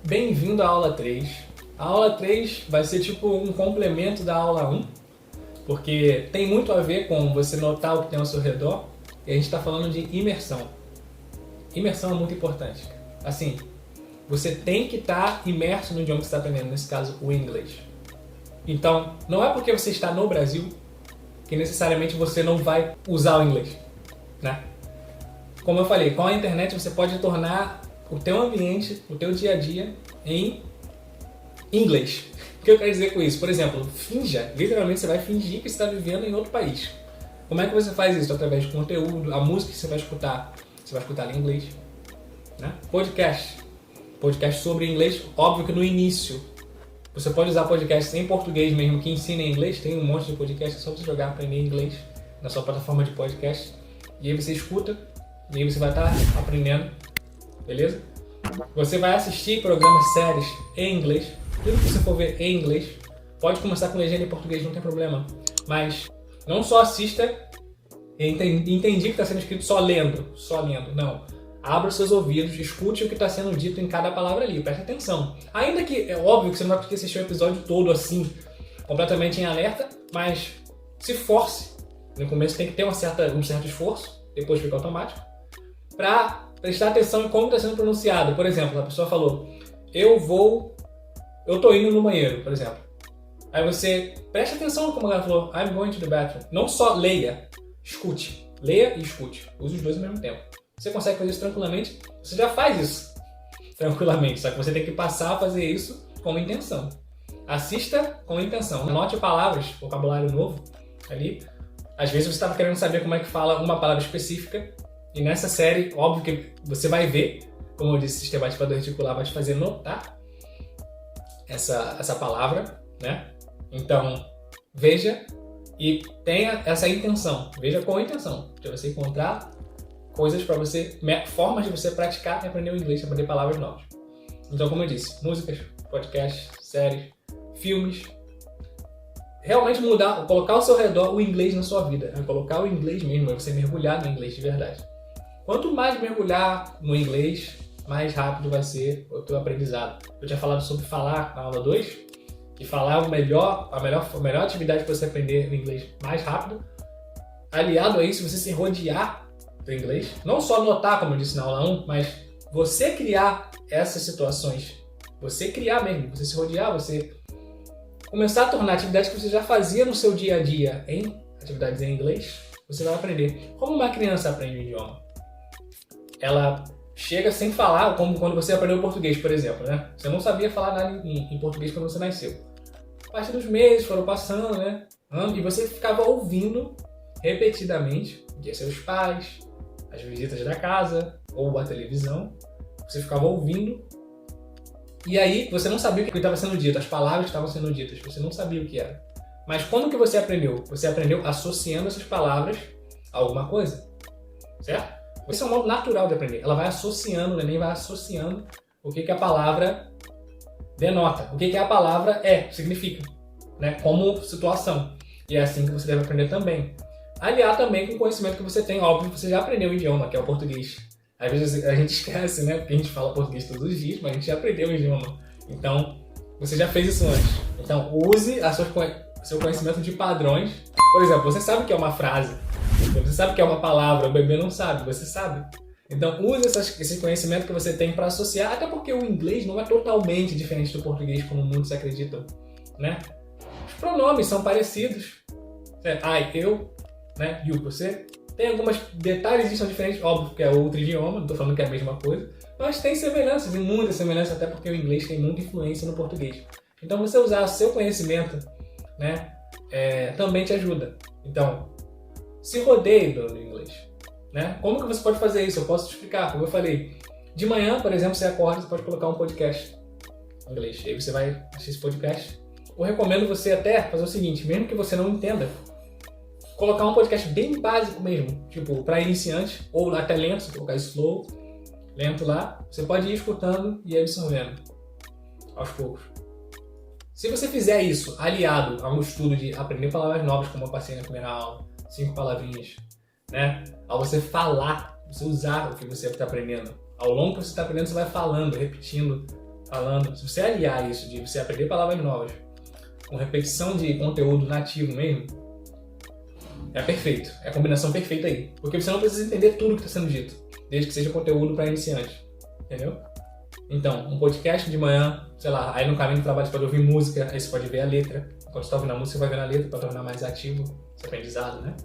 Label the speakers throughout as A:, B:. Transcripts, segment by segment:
A: Bem-vindo à aula 3. A aula 3 vai ser tipo um complemento da aula 1, porque tem muito a ver com você notar o que tem ao seu redor, e a gente está falando de imersão. Imersão é muito importante. Assim, você tem que estar imerso no idioma que você está aprendendo, nesse caso, o inglês. Então, não é porque você está no Brasil que necessariamente você não vai usar o inglês, né? Como eu falei, com a internet você pode tornar o teu ambiente, o teu dia a dia em inglês. O que eu quero dizer com isso? Por exemplo, finja, literalmente você vai fingir que está vivendo em outro país. Como é que você faz isso? Através de conteúdo, a música que você vai escutar em inglês, né? Podcast sobre inglês, óbvio que no início você pode usar podcasts em português mesmo que ensinem inglês, tem um monte de podcasts, é só você jogar aprender inglês na sua plataforma de podcast, e aí você escuta, e aí você vai estar aprendendo, beleza? Você vai assistir programas, séries em inglês, tudo que você for ver em inglês, pode começar com legenda em português, não tem problema, mas não só assista e entendi que está sendo escrito só lendo, não. Abra os seus ouvidos, escute o que está sendo dito em cada palavra ali, preste atenção. Ainda que é óbvio que você não vai conseguir assistir o episódio todo assim, completamente em alerta, mas se force. No começo tem que ter um certo esforço, depois fica automático, para prestar atenção em como está sendo pronunciado. Por exemplo, a pessoa falou, eu tô indo no banheiro, por exemplo. Aí você preste atenção como ela falou, I'm going to the bathroom. Não só leia, escute. Leia e escute. Use os dois ao mesmo tempo. Você consegue fazer isso tranquilamente, você já faz isso tranquilamente, só que você tem que passar a fazer isso com intenção. Assista com intenção, anote palavras, vocabulário novo ali. Às vezes você estava querendo saber como é que fala uma palavra específica, e nessa série, óbvio que você vai ver, como eu disse, o sistema ativador reticular vai te fazer notar essa palavra, né? Então, veja e tenha essa intenção, veja com intenção, de você encontrar coisas para você, formas de você praticar e aprender o inglês, aprender palavras novas. Então, como eu disse, músicas, podcasts, séries, filmes. Realmente mudar, colocar ao seu redor o inglês na sua vida. Colocar o inglês mesmo, é você mergulhar no inglês de verdade. Quanto mais mergulhar no inglês, mais rápido vai ser o teu aprendizado. Eu tinha falado sobre falar na aula 2, e falar é a melhor atividade para você aprender o inglês mais rápido. Aliado a isso, você se rodear do inglês, não só notar, como eu disse na aula 1, mas você criar essas situações, você criar mesmo, você se rodear, você começar a tornar atividades que você já fazia no seu dia a dia em atividades em inglês, você vai aprender. Como uma criança aprende um idioma? Ela chega sem falar, como quando você aprendeu português, por exemplo, né? Você não sabia falar nada em português quando você nasceu. A partir dos meses foram passando, né? E você ficava ouvindo repetidamente de seus pais, as visitas da casa ou a televisão, você ficava ouvindo e aí você não sabia o que estava sendo dito, as palavras que estavam sendo ditas, você não sabia o que era. Mas como que você aprendeu? Você aprendeu associando essas palavras a alguma coisa, certo? Esse é um modo natural de aprender, ela vai associando, o neném vai associando o que a palavra denota, o que a palavra significa, né? Como situação. E é assim que você deve aprender também. Aliar também com o conhecimento que você tem, óbvio que você já aprendeu o idioma, que é o português. Às vezes a gente esquece, né? Porque a gente fala português todos os dias, mas a gente já aprendeu o idioma. Então, você já fez isso antes. Então, use seu conhecimento de padrões. Por exemplo, você sabe o que é uma frase, você sabe o que é uma palavra, o bebê não sabe, você sabe. Então, use esse conhecimento que você tem para associar, até porque o inglês não é totalmente diferente do português, como muitos acreditam, né? Os pronomes são parecidos. I, eu, né? You, você. Tem alguns detalhes que são diferentes, óbvio que é outro idioma, não estou falando que é a mesma coisa, mas tem semelhanças, e muitas semelhanças, até porque o inglês tem muita influência no português. Então você usar o seu conhecimento, né, também te ajuda. Então, se rodeie do inglês, né? Como que você pode fazer isso? Eu posso te explicar, como eu falei. De manhã, por exemplo, você acorda, você pode colocar um podcast em inglês, aí você vai assistir esse podcast. Eu recomendo você até fazer o seguinte, mesmo que você não entenda, colocar um podcast bem básico mesmo, tipo, para iniciante, ou até lento, se colocar slow, lento lá, você pode ir escutando e absorvendo, aos poucos. Se você fizer isso aliado a um estudo de aprender palavras novas, como eu passei na primeira aula, 5 palavrinhas, né? Ao você falar, você usar o que você está aprendendo. Ao longo que você está aprendendo, você vai falando, repetindo falando, se você aliar isso de você aprender palavras novas com repetição de conteúdo nativo mesmo, é perfeito. É a combinação perfeita aí. Porque você não precisa entender tudo que está sendo dito, desde que seja conteúdo para iniciante. Entendeu? Então, um podcast de manhã, sei lá, aí no caminho do trabalho você pode ouvir música, aí você pode ver a letra. Quando você está ouvindo a música, você vai vendo a letra para tornar mais ativo esse aprendizado, né?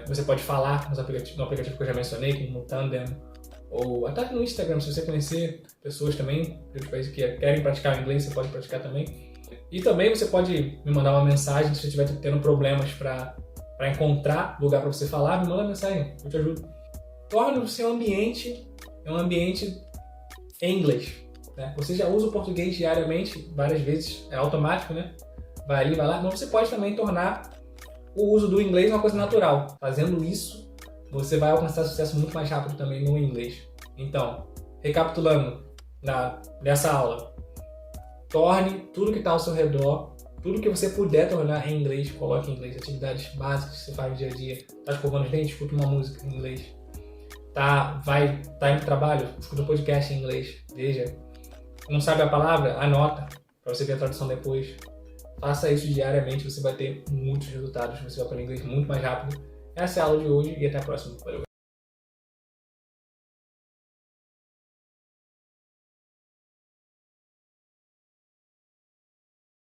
A: Você pode falar no aplicativo que eu já mencionei, como o Tandem, ou até no Instagram, se você conhecer pessoas também de outros países que querem praticar o inglês, você pode praticar também. E também você pode me mandar uma mensagem se você estiver tendo problemas para encontrar lugar para você falar, me manda uma mensagem, eu te ajudo. Torne o seu ambiente um ambiente em inglês. Né? Você já usa o português diariamente, várias vezes, é automático, né? Vai ali, vai lá, mas você pode também tornar o uso do inglês uma coisa natural. Fazendo isso, você vai alcançar sucesso muito mais rápido também no inglês. Então, recapitulando nessa aula, torne tudo que está ao seu redor, tudo que você puder tornar em inglês, coloque em inglês. Atividades básicas que você faz no dia a dia. Tá escovando os dentes, escuta uma música em inglês. Tá indo pro trabalho, escuta um podcast em inglês. Veja. Não sabe a palavra? Anota, para você ver a tradução depois. Faça isso diariamente, você vai ter muitos resultados. Você vai aprender inglês muito mais rápido. Essa é a aula de hoje e até a próxima. Valeu!